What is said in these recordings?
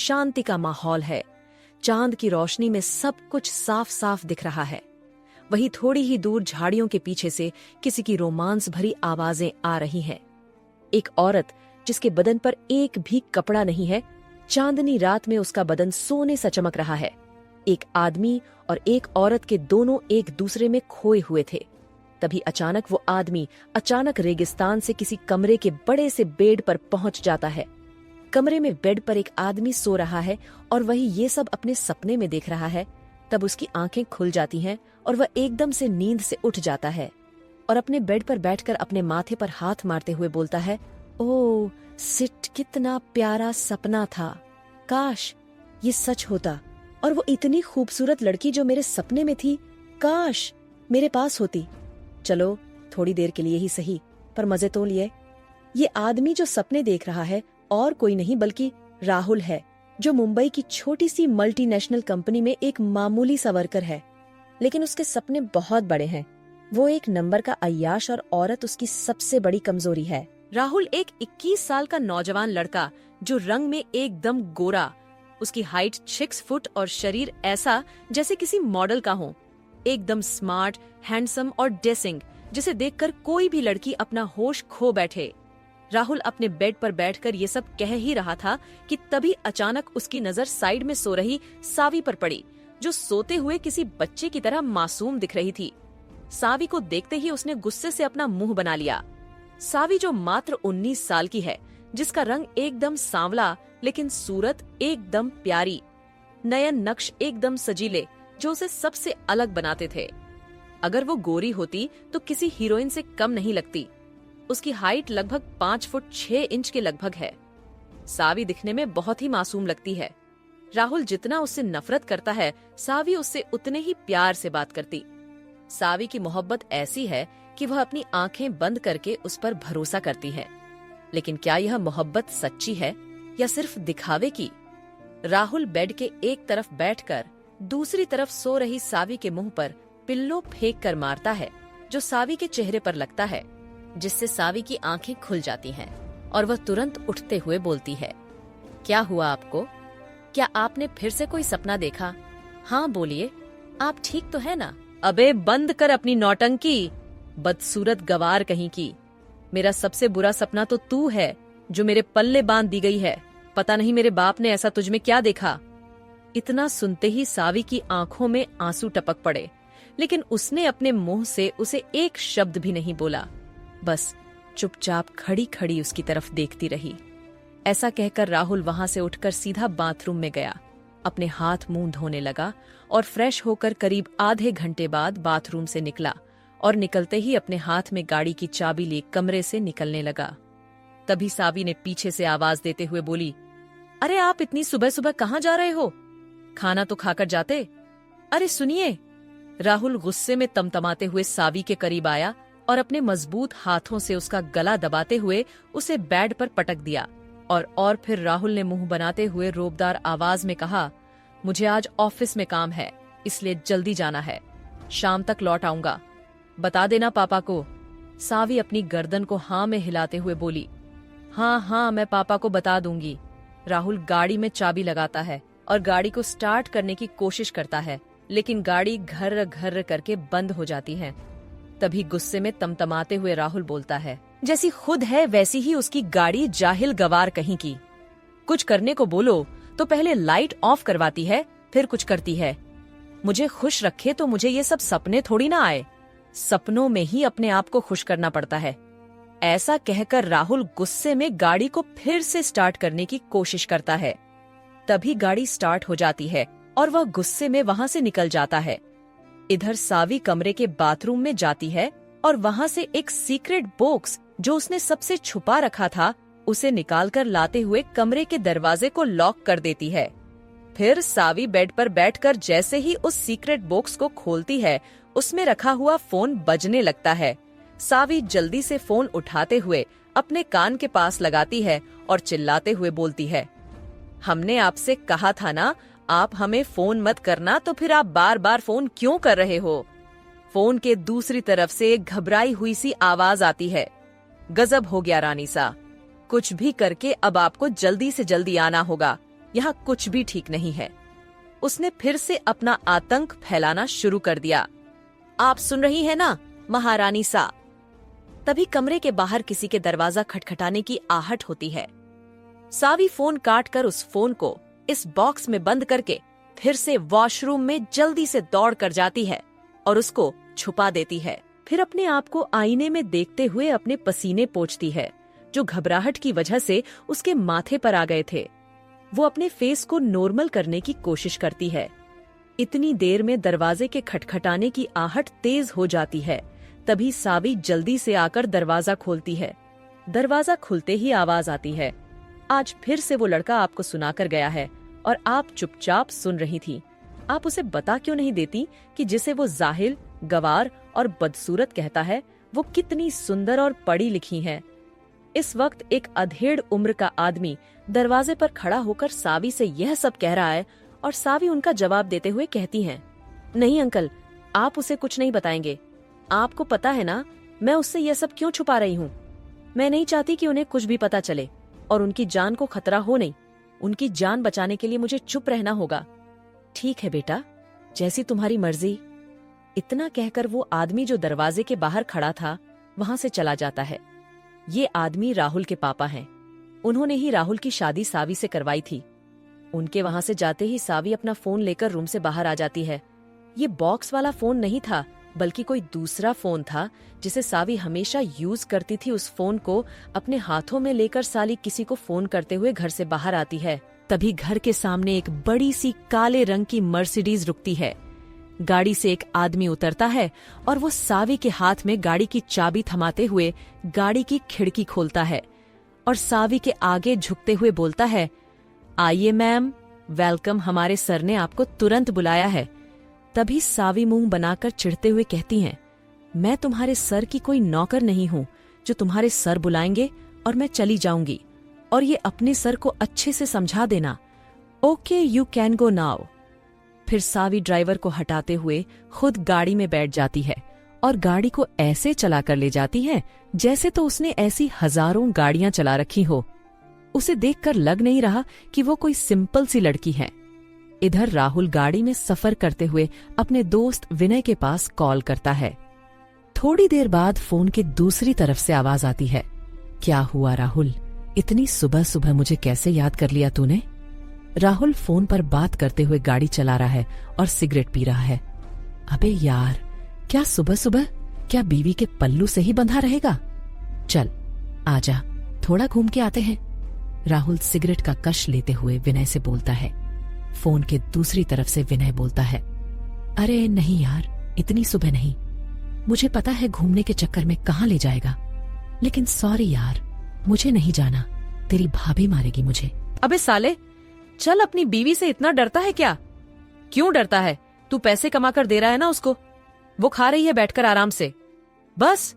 शांति का माहौल है। चांद की रोशनी में सब कुछ साफ साफ दिख रहा है। वहीं थोड़ी ही दूर झाड़ियों के पीछे से किसी की रोमांस भरी आवाजें आ रही हैं। एक औरत जिसके बदन पर एक भी कपड़ा नहीं है, चांदनी रात में उसका बदन सोने सा चमक रहा है। एक आदमी और एक औरत के दोनों एक दूसरे में खोए हुए थे। तभी अचानक वो आदमी अचानक रेगिस्तान से किसी कमरे के बड़े से बेड पर पहुंच जाता है। कमरे में बेड पर एक आदमी सो रहा है और वही ये सब अपने सपने में देख रहा है। तब उसकी आंखें खुल जाती हैं और वह एकदम से नींद से उठ जाता है और अपने बेड पर बैठकर अपने माथे पर हाथ मारते हुए बोलता है, ओह सिट, कितना प्यारा सपना था। काश ये सच होता और वो इतनी खूबसूरत लड़की जो मेरे सपने में थी, काश मेरे पास होती। चलो थोड़ी देर के लिए ही सही, पर मजे तो लिए। ये आदमी जो सपने देख रहा है और कोई नहीं बल्कि राहुल है, जो मुंबई की छोटी सी मल्टीनेशनल कंपनी में एक मामूली सा वर्कर है, लेकिन उसके सपने बहुत बड़े हैं। वो एक नंबर का अय्याश और औरत उसकी सबसे बड़ी कमजोरी है। राहुल एक 21 साल का नौजवान लड़का जो रंग में एकदम गोरा, उसकी हाइट 6 फुट और शरीर ऐसा जैसे किसी मॉडल का हो, एकदम स्मार्ट, हैंडसम और ड्रेसिंग, जिसे देखकर कोई भी लड़की अपना होश खो बैठे। राहुल अपने बेड पर बैठकर ये सब कह ही रहा था कि तभी अचानक उसकी नजर साइड में सो रही सावी पर पड़ी, जो सोते हुए किसी बच्चे की तरह मासूम दिख रही थी। सावी को देखते ही उसने गुस्से से अपना मुंह बना लिया। सावी जो मात्र 19 साल की है, जिसका रंग एकदम सांवला लेकिन सूरत एकदम प्यारी, नयन नक्श एकदम सजीले, जो उसे सबसे अलग बनाते थे। अगर वो गोरी होती तो किसी हीरोइन से कम नहीं लगती। उसकी हाइट लगभग 5 फुट 6 इंच के लगभग है। सावी दिखने में बहुत ही मासूम लगती है। राहुल जितना उससे नफरत करता है, सावी उससे उतने ही प्यार से बात करती। सावी की मोहब्बत ऐसी है कि वह अपनी आंखें बंद करके उस पर भरोसा करती है। लेकिन क्या यह मोहब्बत सच्ची है या सिर्फ दिखावे की? राहुल बेड के एक तरफ बैठकर दूसरी तरफ सो रही सावी के मुंह पर पिल्लो फेंक कर मारता है, जो सावी के चेहरे पर लगता है, जिससे सावी की आंखें खुल जाती हैं और वह तुरंत उठते हुए बोलती है, क्या हुआ आपको? क्या आपने फिर से कोई सपना देखा? हाँ बोलिए, आप ठीक तो है ना? अबे बंद कर अपनी नौटंकी, बदसूरत गवार कहीं की। मेरा सबसे बुरा सपना तो तू है, जो मेरे पल्ले बांध दी गई है। पता नहीं मेरे बाप ने ऐसा तुझ में क्या देखा। इतना सुनते ही सावी की आंखों में आंसू टपक पड़े, लेकिन उसने अपने मुंह से उसे एक शब्द भी नहीं बोला, बस चुपचाप खड़ी खड़ी उसकी तरफ देखती रही। ऐसा कहकर राहुल वहां से उठकर सीधा बाथरूम में गया, अपने हाथ मुंह धोने लगा और फ्रेश होकर करीब आधे घंटे बाद बाथरूम से निकला और निकलते ही अपने हाथ में गाड़ी की चाबी ले कमरे से निकलने लगा। तभी सावी ने पीछे से आवाज देते हुए बोली, अरे आप इतनी सुबह सुबह कहाँ जा रहे हो? खाना तो खाकर जाते। अरे सुनिए। राहुल गुस्से में तमतमाते हुए सावी के करीब आया और अपने मजबूत हाथों से उसका गला दबाते हुए उसे बेड पर पटक दिया और फिर राहुल ने मुंह बनाते हुए रोबदार आवाज में कहा, मुझे आज ऑफिस में काम है, इसलिए जल्दी जाना है। शाम तक लौट आऊंगा, बता देना पापा को। सावी अपनी गर्दन को हाँ में हिलाते हुए बोली, हाँ हाँ मैं पापा को बता दूंगी। राहुल गाड़ी में चाबी लगाता है और गाड़ी को स्टार्ट करने की कोशिश करता है, लेकिन गाड़ी घर्र घर्र करके बंद हो जाती है। तभी गुस्से में तमतमाते हुए राहुल बोलता है, जैसी खुद है वैसी ही उसकी गाड़ी, जाहिल गवार कहीं की। कुछ करने को बोलो तो पहले लाइट ऑफ करवाती है, फिर कुछ करती है। मुझे खुश रखे तो मुझे ये सब सपने थोड़ी ना आए, सपनों में ही अपने आप को खुश करना पड़ता है। ऐसा कहकर राहुल गुस्से में गाड़ी को फिर से स्टार्ट करने की कोशिश करता है। तभी गाड़ी स्टार्ट हो जाती है और वह गुस्से में वहां से निकल जाता है। इधर सावी कमरे के बाथरूम में जाती है और वहां से एक सीक्रेट बॉक्स जो उसने सबसे छुपा रखा था, उसे निकालकर लाते हुए कमरे के दरवाजे को लॉक कर देती है। फिर सावी बेड पर बैठकर जैसे ही उस सीक्रेट बॉक्स को खोलती है, उसमें रखा हुआ फोन बजने लगता है। सावी जल्दी से फोन उठाते हुए अपने कान के पास लगाती है और चिल्लाते हुए बोलती है, हमने आपसे कहा था ना, आप हमें फोन मत करना, तो फिर आप बार बार फोन क्यों कर रहे हो? फोन के दूसरी तरफ से एक घबराई हुई सी आवाज आती है, गजब हो गया रानी सा, कुछ भी करके अब आपको जल्दी से जल्दी आना होगा यहाँ कुछ भी ठीक नहीं है। उसने फिर से अपना आतंक फैलाना शुरू कर दिया। आप सुन रही हैं ना महारानी सा? तभी कमरे के बाहर किसी के दरवाजा खटखटाने की आहट होती है। सावी फोन काटकर उस फोन को इस बॉक्स में बंद करके फिर से वॉशरूम में जल्दी से दौड़ कर जाती है और उसको छुपा देती है। फिर अपने आप को आईने में देखते हुए अपने पसीने पोंछती है जो घबराहट की वजह से उसके माथे पर आ गए थे। वो अपने फेस को नॉर्मल करने की कोशिश करती है। इतनी देर में दरवाजे के खटखटाने की आहट तेज हो जाती है। तभी सावी जल्दी से आकर दरवाजा खोलती है। दरवाजा खुलते ही आवाज आती है, आज फिर से वो लड़का आपको सुनाकर गया है और आप चुपचाप सुन रही थी। आप उसे बता क्यों नहीं देती कि जिसे वो जाहिल, गवार और बदसूरत कहता है वो कितनी सुंदर और पढ़ी लिखी है। इस वक्त एक अधेड़ उम्र का आदमी दरवाजे पर खड़ा होकर सावी से यह सब कह रहा है और सावी उनका जवाब देते हुए कहती हैं, नहीं अंकल, आप उसे कुछ नहीं बताएंगे। आपको पता है ना मैं उससे यह सब क्यों छुपा रही हूँ। मैं नहीं चाहती कि उन्हें कुछ भी पता चले और उनकी जान को खतरा हो नहीं। उनकी जान बचाने के लिए मुझे चुप रहना होगा। ठीक है बेटा, जैसी तुम्हारी मर्जी। इतना कहकर वो आदमी जो दरवाजे के बाहर खड़ा था वहां से चला जाता है। ये आदमी राहुल के पापा हैं। उन्होंने ही राहुल की शादी सावी से करवाई थी। उनके वहां से जाते ही सावी अपना फोन लेकर रूम से बाहर आ जाती है। ये बॉक्स वाला फोन नहीं था बल्कि कोई दूसरा फोन था जिसे सावी हमेशा यूज करती थी। उस फोन को अपने हाथों में लेकर साली किसी को फोन करते हुए घर से बाहर आती है। तभी घर के सामने एक बड़ी सी काले रंग की मर्सिडीज रुकती है। गाड़ी से एक आदमी उतरता है और वो सावी के हाथ में गाड़ी की चाबी थमाते हुए गाड़ी की खिड़की खोलता है और सावी के आगे झुकते हुए बोलता है, आइए मैम, वेलकम, हमारे सर ने आपको तुरंत बुलाया है। तभी सावी मुंह बनाकर चिढ़ते हुए कहती हैं, मैं तुम्हारे सर की कोई नौकर नहीं हूं जो तुम्हारे सर बुलाएंगे और मैं चली जाऊंगी। और ये अपने सर को अच्छे से समझा देना। Okay, you can go now. फिर सावी ड्राइवर को हटाते हुए खुद गाड़ी में बैठ जाती है और गाड़ी को ऐसे चला कर ले जाती है जैसे तो उसने ऐसी हजारों गाड़ियां चला रखी हो। उसे देखकर लग नहीं रहा कि वो कोई सिंपल सी लड़की है। इधर राहुल गाड़ी में सफर करते हुए अपने दोस्त विनय के पास कॉल करता है। थोड़ी देर बाद फोन के दूसरी तरफ से आवाज आती है, क्या हुआ राहुल, इतनी सुबह सुबह मुझे कैसे याद कर लिया तूने? राहुल फोन पर बात करते हुए गाड़ी चला रहा है और सिगरेट पी रहा है। अबे यार, क्या सुबह सुबह, क्या बीवी के पल्लू से ही बंधा रहेगा? चल आजा, थोड़ा घूम के आते हैं। राहुल सिगरेट का कश लेते हुए विनय से बोलता है। फोन के दूसरी तरफ से विनय बोलता है, अरे नहीं यार, इतनी सुबह नहीं। मुझे पता है घूमने के चक्कर में कहाँ ले जाएगा, लेकिन सॉरी यार, मुझे नहीं जाना, तेरी भाभी मारेगी मुझे। अबे साले, चल, अपनी बीवी से इतना डरता है क्या? क्यों डरता है? तू पैसे कमाकर दे रहा है ना उसको, वो खा रही है बैठकर आराम से, बस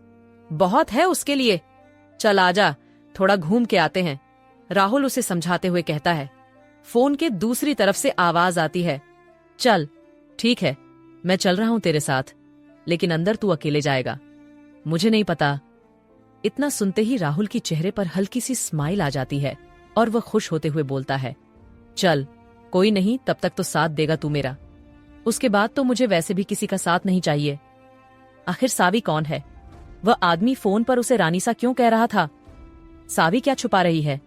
बहुत है उसके लिए। चल आजा, थोड़ा घूम के आते हैं, राहुल उसे समझाते हुए कहता है। फोन के दूसरी तरफ से आवाज आती है, चल ठीक है, मैं चल रहा हूं तेरे साथ, लेकिन अंदर तू अकेले जाएगा, मुझे नहीं पता। इतना सुनते ही राहुल की चेहरे पर हल्की सी स्माइल आ जाती है और वह खुश होते हुए बोलता है, चल कोई नहीं, तब तक तो साथ देगा तू मेरा, उसके बाद तो मुझे वैसे भी किसी का साथ नहीं चाहिए। आखिर सावी कौन है? वह आदमी फोन पर उसे रानीसा क्यों कह रहा था? सावी क्या छुपा रही है?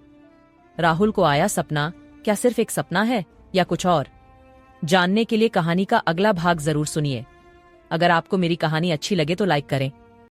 राहुल को आया सपना क्या सिर्फ एक सपना है या कुछ और? जानने के लिए कहानी का अगला भाग जरूर सुनिए। अगर आपको मेरी कहानी अच्छी लगे तो लाइक करें।